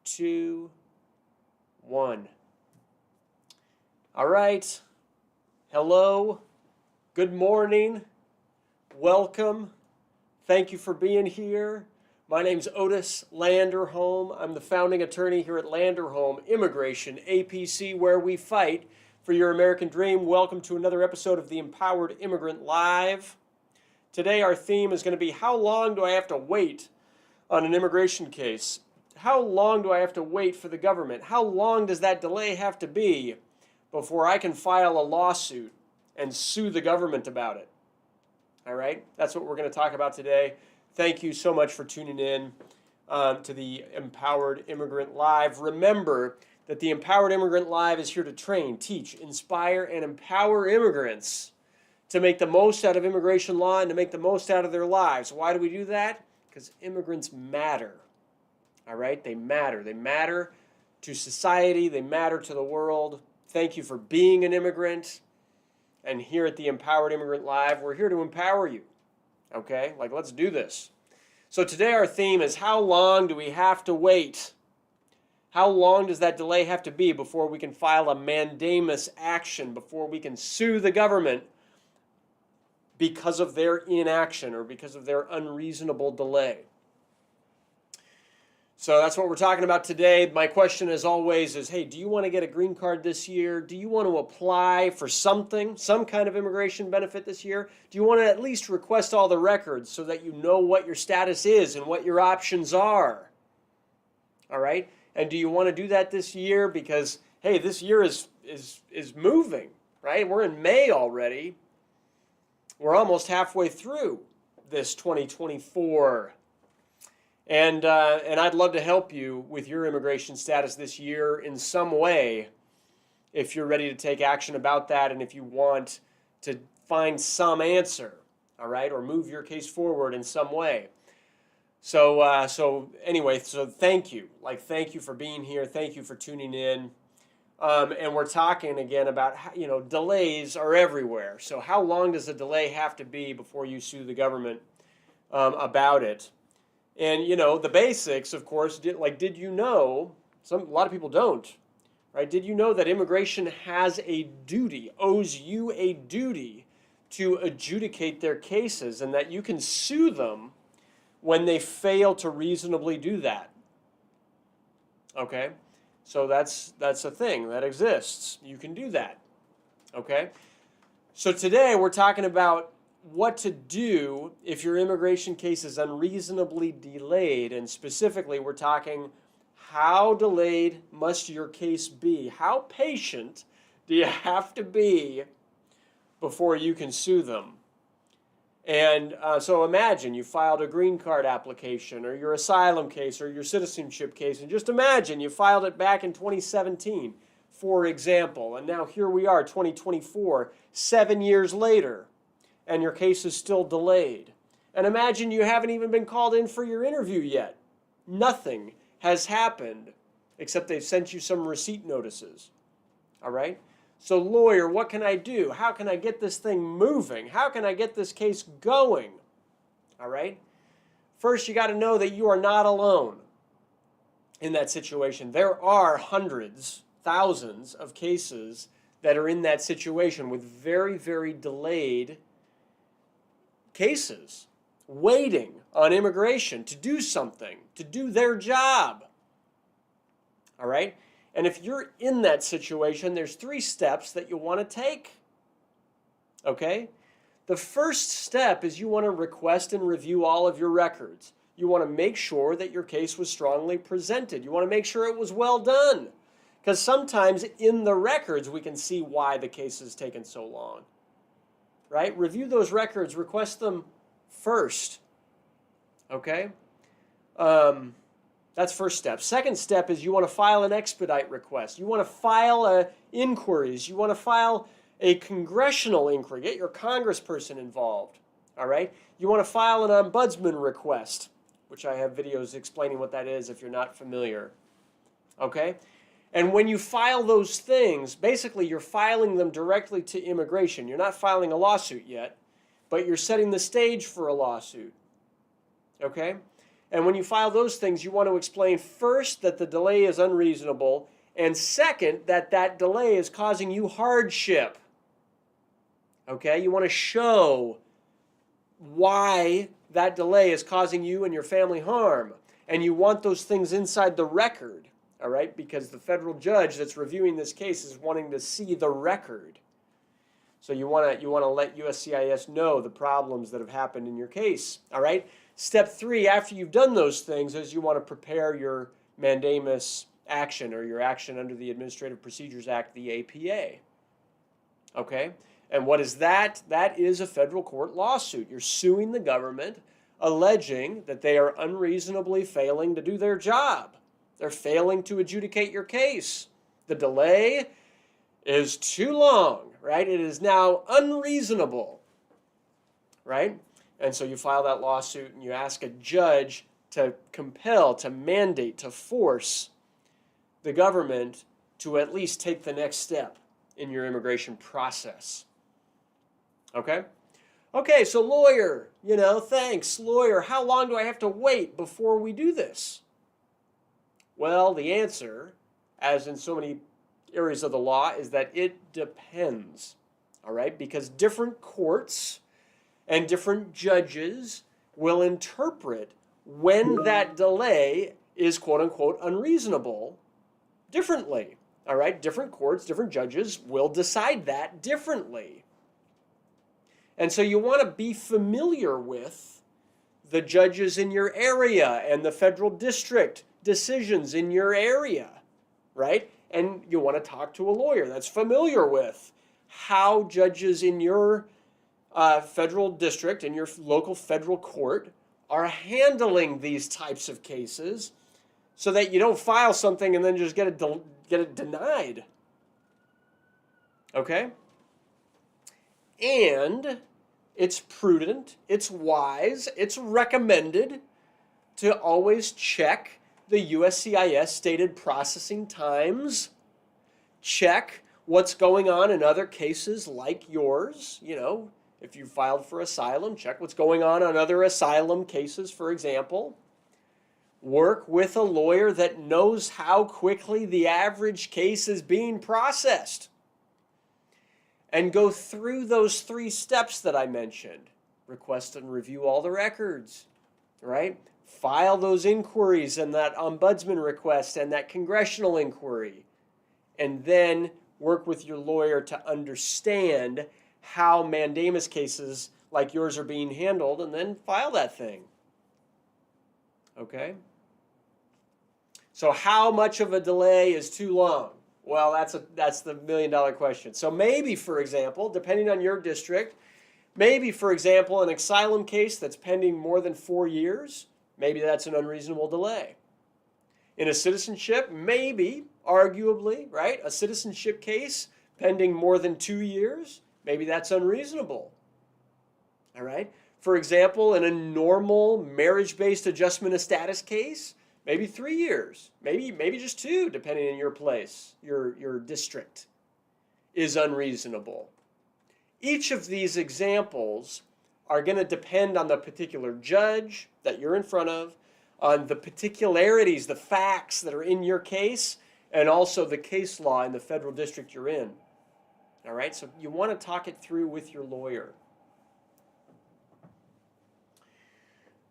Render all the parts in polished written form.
2, 1. All right. Hello. Good morning. Welcome. Thank you for being here. My name's Otis Landerholm. I'm the founding attorney here at Landerholm Immigration, A.P.C, where we fight for your American dream. Welcome to another episode of the Empowered Immigrant Live. Today our theme is going to be, how long do I have to wait on an immigration case? How long do I have to wait for the government? How long does that delay have to be before I can file a lawsuit and sue the government about it? All right, that's what we're going to talk about today. Thank you so much for tuning in to the Empowered Immigrant Live. Remember that the Empowered Immigrant Live is here to train, teach, inspire, and empower immigrants to make the most out of immigration law and to make the most out of their lives. Why do we do that? Because immigrants matter. All right, they matter. They matter to society. They matter to the world. Thank you for being an immigrant. And here at the Empowered Immigrant Live, we're here to empower you. Okay? Let's do this. So today our theme is, how long do we have to wait? How long does that delay have to be before we can file a mandamus action, before we can sue the government because of their inaction or because of their unreasonable delay? So that's what we're talking about today. My question, as always, is, hey, do you want to get a green card this year? Do you want to apply for something, some kind of immigration benefit this year? Do you want to at least request all the records so that you know what your status is and what your options are? All right? And do you want to do that this year? Because, hey, this year is moving, right? We're in May already. We're almost halfway through this 2024. And I'd love to help you with your immigration status this year in some way if you're ready to take action about that and if you want to find some answer, all right, or move your case forward in some way. So anyway, thank you. Thank you for being here. Thank you for tuning in. And we're talking again about, delays are everywhere. So how long does a delay have to be before you sue the government about it? And, the basics, of course, did you know, a lot of people don't, right? Did you know that immigration has a duty, owes you a duty to adjudicate their cases, and that you can sue them when they fail to reasonably do that? Okay? So that's a thing that exists. You can do that. Okay? So today we're talking about what to do if your immigration case is unreasonably delayed, and specifically we're talking, how delayed must your case be? How patient do you have to be before you can sue them? And so imagine you filed a green card application or your asylum case or your citizenship case, and just imagine you filed it back in 2017, for example, and now here we are, 2024, 7 years later, and your case is still delayed. And imagine you haven't even been called in for your interview yet. Nothing has happened except they've sent you some receipt notices. All right? So lawyer, what can I do? How can I get this thing moving? How can I get this case going? All right? First, you got to know that you are not alone in that situation. There are hundreds, thousands of cases that are in that situation with very, very delayed cases, waiting on immigration to do something, to do their job. All right? And if you're in that situation, there's 3 steps that you want to take. Okay? The first step is you want to request and review all of your records. You want to make sure that your case was strongly presented. You want to make sure it was well done. Because sometimes in the records we can see why the case has taken so long. Right? Review those records. Request them first. Okay? That's first step. Second step is you want to file an expedite request. You want to file inquiries. You want to file a congressional inquiry. Get your congressperson involved. All right? You want to file an ombudsman request, which I have videos explaining what that is if you're not familiar. Okay? And when you file those things, basically you're filing them directly to immigration. You're not filing a lawsuit yet, but you're setting the stage for a lawsuit. Okay? And when you file those things, you want to explain first that the delay is unreasonable, and second, that that delay is causing you hardship. Okay? You want to show why that delay is causing you and your family harm. And you want those things inside the record, all right? Because the federal judge that's reviewing this case is wanting to see the record. So you want to let USCIS know the problems that have happened in your case, all right? Step 3, after you've done those things, is you want to prepare your mandamus action or your action under the Administrative Procedures Act, the APA. Okay? And what is that? That is a federal court lawsuit. You're suing the government, alleging that they are unreasonably failing to do their job. They're failing to adjudicate your case. The delay is too long, right? It is now unreasonable, right? And so you file that lawsuit and you ask a judge to compel, to mandate, to force the government to at least take the next step in your immigration process. Okay? Okay, so lawyer, thanks, lawyer. How long do I have to wait before we do this? Well, the answer, as in so many areas of the law, is that it depends. All right? Because different courts and different judges will interpret when that delay is quote-unquote unreasonable differently. All right? Different courts, different judges will decide that differently. And so you want to be familiar with the judges in your area and the federal district decisions in your area, right? And you want to talk to a lawyer that's familiar with how judges in your federal district, in your local federal court, are handling these types of cases so that you don't file something and then just get it denied. Okay? And it's prudent, it's wise, it's recommended to always check the USCIS stated processing times. Check what's going on in other cases like yours. If you filed for asylum, check what's going on other asylum cases, for example. Work with a lawyer that knows how quickly the average case is being processed. And go through those 3 steps that I mentioned. Request and review all the records, right? File those inquiries and that ombudsman request and that congressional inquiry. And then work with your lawyer to understand how mandamus cases like yours are being handled, and then file that thing. Okay? So how much of a delay is too long? Well, that's the million-dollar question. So maybe, for example, depending on your district, maybe, for example, an asylum case that's pending more than 4 years, maybe that's an unreasonable delay. In a citizenship, maybe, arguably, right? A citizenship case pending more than 2 years, maybe that's unreasonable. All right? For example, in a normal marriage-based adjustment of status case, maybe 3 years, maybe just 2, depending on your place, your district, is unreasonable. Each of these examples are going to depend on the particular judge that you're in front of, on the particularities, the facts that are in your case, and also the case law in the federal district you're in. All right, so you want to talk it through with your lawyer.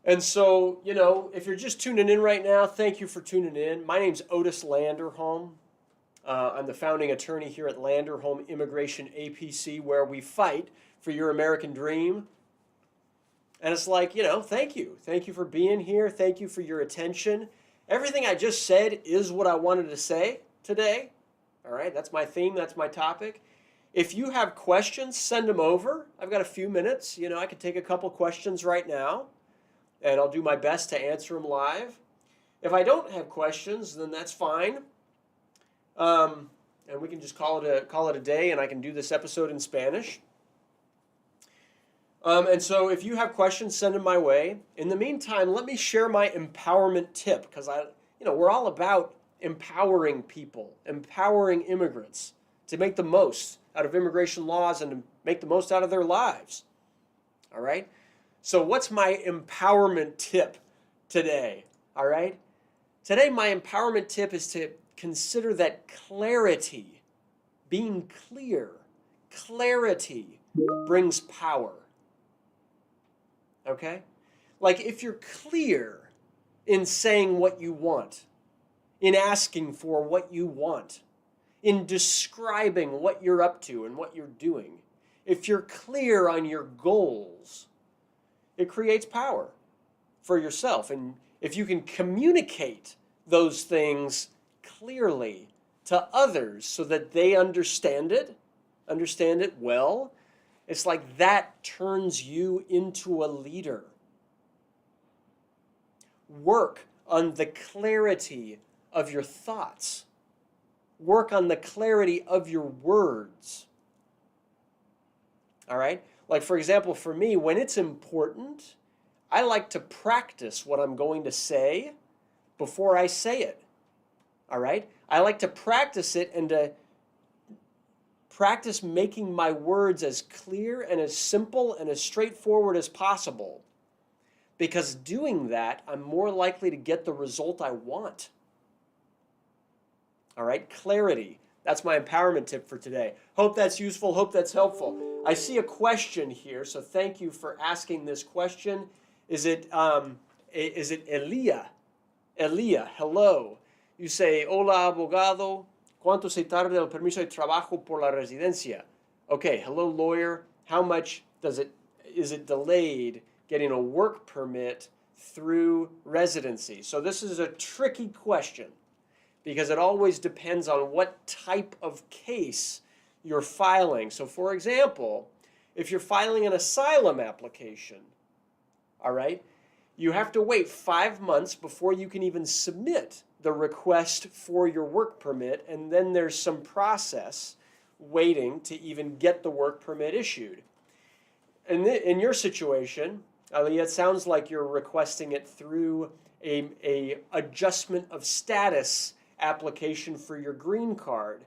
And so, if you're just tuning in right now, thank you for tuning in. My name's Otis Landerholm. I'm the founding attorney here at Landerholm Immigration A.P.C., where we fight for your American dream. And it's like, thank you. Thank you for being here. Thank you for your attention. Everything I just said is what I wanted to say today. All right, that's my theme. That's my topic. If you have questions, send them over. I've got a few minutes. I could take a couple questions right now, and I'll do my best to answer them live. If I don't have questions, then that's fine. And we can just call it a day, and I can do this episode in Spanish. And so if you have questions, send them my way. In the meantime, let me share my empowerment tip, because we're all about empowering people, empowering immigrants to make the most out of immigration laws and to make the most out of their lives. All right? So what's my empowerment tip today, all right? Today, my empowerment tip is to consider that clarity, being clear, clarity brings power, okay? Like if you're clear in saying what you want, in asking for what you want, in describing what you're up to and what you're doing, if you're clear on your goals, it creates power for yourself. And if you can communicate those things clearly to others so that they understand it well, it's like that turns you into a leader. Work on the clarity of your thoughts. Work on the clarity of your words. All right? Like, for example, for me, when it's important, I like to practice what I'm going to say before I say it. All right? I like to practice it and to practice making my words as clear and as simple and as straightforward as possible. Because doing that, I'm more likely to get the result I want. All right? Clarity. That's my empowerment tip for today. Hope that's useful. Hope that's helpful. I see a question here, so thank you for asking this question. Is it Elia? Elia, hello. You say, hola, abogado. ¿Cuánto se tarda el permiso de trabajo por la residencia? Okay, hello, lawyer. How much is it delayed getting a work permit through residency? So this is a tricky question because it always depends on what type of case you're filing. So for example, if you're filing an asylum application, all right, you have to wait 5 months before you can even submit the request for your work permit, and then there's some process waiting to even get the work permit issued. And in your situation, Ali, it sounds like you're requesting it through a adjustment of status application for your green card.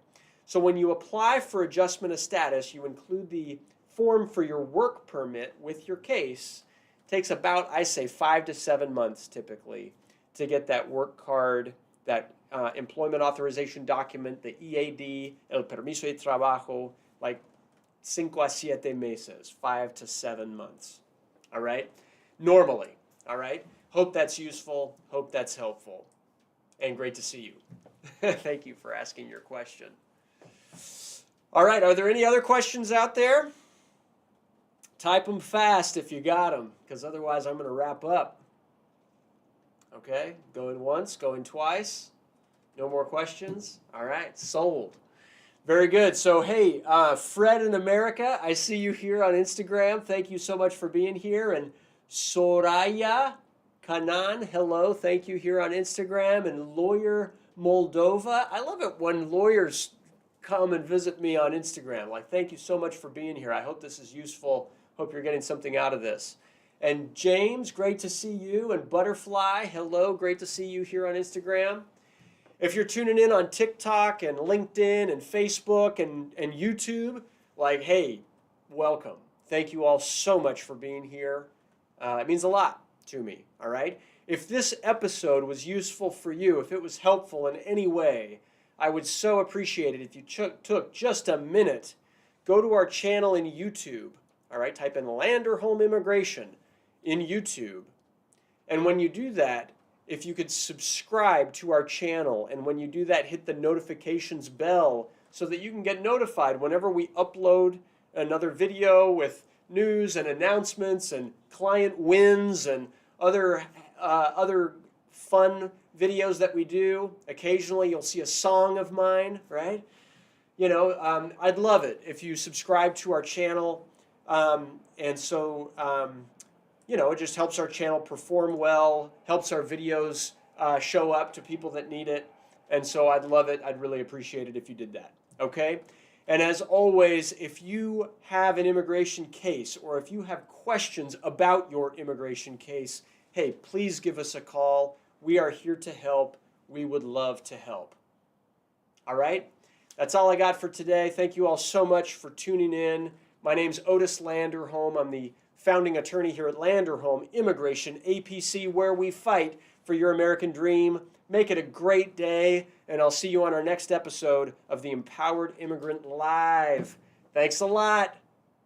So when you apply for adjustment of status, you include the form for your work permit with your case. It takes about, I say, 5 to 7 months typically to get that work card, that employment authorization document, the EAD, el permiso de trabajo, like 5 a 7 meses, 5 to 7 months. All right? Normally. All right? Hope that's useful. Hope that's helpful. And great to see you. Thank you for asking your question. All right, are there any other questions out there? Type them fast if you got them, because otherwise I'm going to wrap up. Okay, going once, going twice. No more questions? All right, sold. Very good. So, hey, Fred in America, I see you here on Instagram. Thank you so much for being here. And Soraya Kanan, hello. Thank you here on Instagram. And Lawyer Moldova. I love it when lawyers come and visit me on Instagram. Like, thank you so much for being here. I hope this is useful. Hope you're getting something out of this. And James, great to see you. And Butterfly, hello. Great to see you here on Instagram. If you're tuning in on TikTok and LinkedIn and Facebook and YouTube, like, hey, welcome. Thank you all so much for being here. It means a lot to me, all right? If this episode was useful for you, if it was helpful in any way, I would so appreciate it if you took just a minute, go to our channel in YouTube, all right? Type in Land or Home Immigration in YouTube. And when you do that, if you could subscribe to our channel, and when you do that, hit the notifications bell so that you can get notified whenever we upload another video with news and announcements and client wins and other fun videos that we do. Occasionally you'll see a song of mine, right? You know, I'd love it if you subscribe to our channel. You know, it just helps our channel perform well, helps our videos show up to people that need it. And so I'd love it. I'd really appreciate it if you did that. Okay? And as always, if you have an immigration case or if you have questions about your immigration case, hey, please give us a call. We are here to help. We would love to help. All right? That's all I got for today. Thank you all so much for tuning in. My name's Otis Landerholm. I'm the founding attorney here at Landerholm Immigration, APC, where we fight for your American dream. Make it a great day, and I'll see you on our next episode of the Empowered Immigrant Live. Thanks a lot.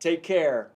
Take care.